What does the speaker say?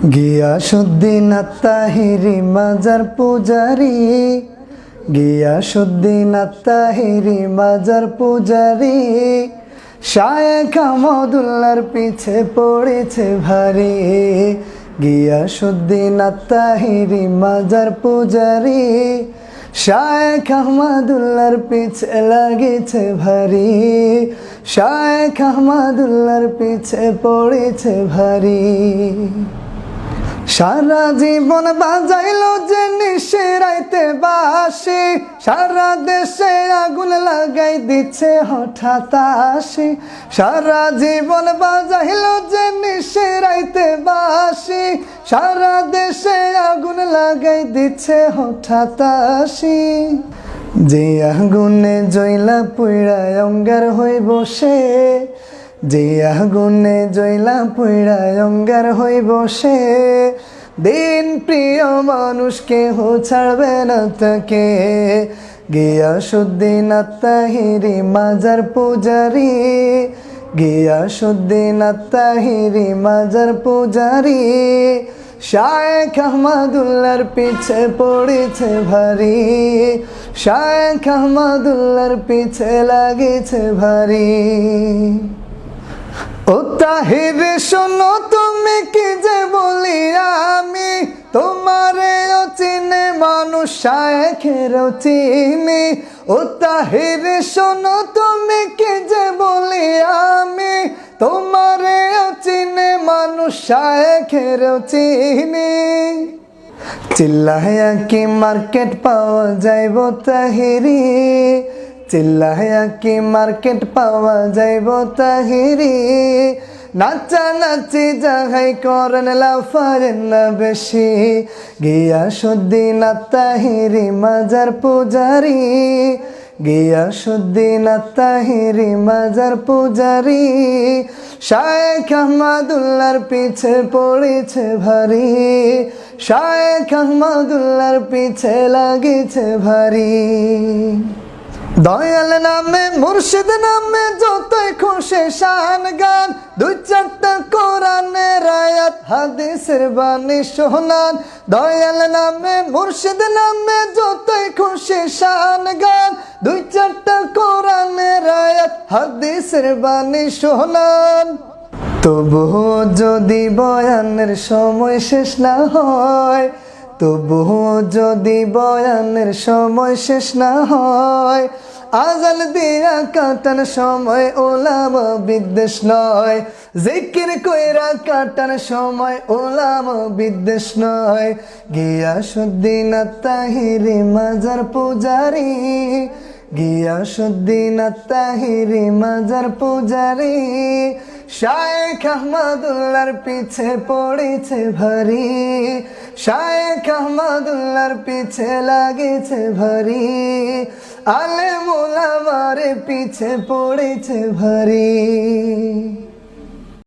গিয়াসউদ্দিন আত্তাহিরি মাজার পূজারি, গিয়াসউদ্দিন আত্তাহিরি মাজার পূজারি, শায়েখ আহমদুল্লাহর পিছে পড়েছে ভারী। গিয়াসউদ্দিন আত্তাহিরি মাজার পূজারি, শায়েখ আহমদুল্লাহর পিছে লাগিছে ভারী, শায়েখ আহমদুল্লাহর পিছে পড়েছে ভারী। সারা জীবন বাজাইল যে নিশিরাইতে বাঁশি, সারা দেশে আগুন লাগাই দিচ্ছে হঠাৎ আসি। সারা জীবন বাজাইল যে নিশিরাইতে বাঁশি, সারা দেশে আগুন লাগাই দিচ্ছে হঠাৎ আসি। যে আগুনে জ্বলা পুইড়া অঙ্গার হয়ে বসে, যে আগুনে জ্বলা পুইড়া অঙ্গার হয়ে বসে, দিন প্রিয় মানুষ কেহ ছাড়বে না তাকে। গিয়াসউদ্দিন আত্তাহিরি মাজার পূজারি, গিয়াসউদ্দিন আত্তাহিরি মাজার পূজারি, শায়েখ আহমদুল্লাহর পিছে পড়েছে ভারী, শায়েখ আহমদুল্লাহর পিছে লাগিছে ভারী। ও তাহিরি শোনো তুমি কি যে বলি আমি, তোমারেও চিনে মানুষ শায়েখেরও চিনি। ও তাহিরি শোনো তুমি কি যে বলি আমি, তোমারেও চিনে মানুষ শায়েখেরও চিনি। চিল্লায়া কি মার্কেট পাওয়া যাইব তাহিরি, চিল্লায়া কি মার্কেট পাওয়া যাইব তাহিরি। নাচানাচি জাগাই করেন লাফারেন না বেশি। গিয়াসউদ্দিন আত্তাহিরি মাজার পূজারি, গিয়াসউদ্দিন আত্তাহিরি মাজার পূজারি, শায়েখ আহমদুল্লাহর পিছে পড়েছে ভারী, শায়েখ আহমদুল্লাহর পিছে লাগিছে ভারী। দয়াল নামে মুর্শিদ নামে যতই খুশি শান গান, দুই চারটা কোরআনের আয়াত হাদিসের বাণী শোনান। দয়াল নামে মুর্শিদ নামে যতই খুশি শান গান, দুই চারটা কোরআনের আয়াত হাদিসের বাণী শোনান। তবুও যদি বয়ানের সময় শেষ না হয়, তবুও যদি বয়ানের সময় শেষ না হয়, আজান দিয়া কাটান সময় ওলামা বিদ্বেষ নয়, জিকির কইরা কাটান সময় ওলামা বিদ্বেষ নয়। গিয়াসউদ্দিন আত্তাহিরি মাজার পূজারি, গিয়াসউদ্দিন আত্তাহিরি মাজার পূজারি, শায়েখ আহমদুল্লাহর পিছে পড়েছে ভারী, শায়েখ আহমদুল্লাহর পিছে লাগিছে ভারী, আলেম ওলামার পিছে পড়েছে ভারী।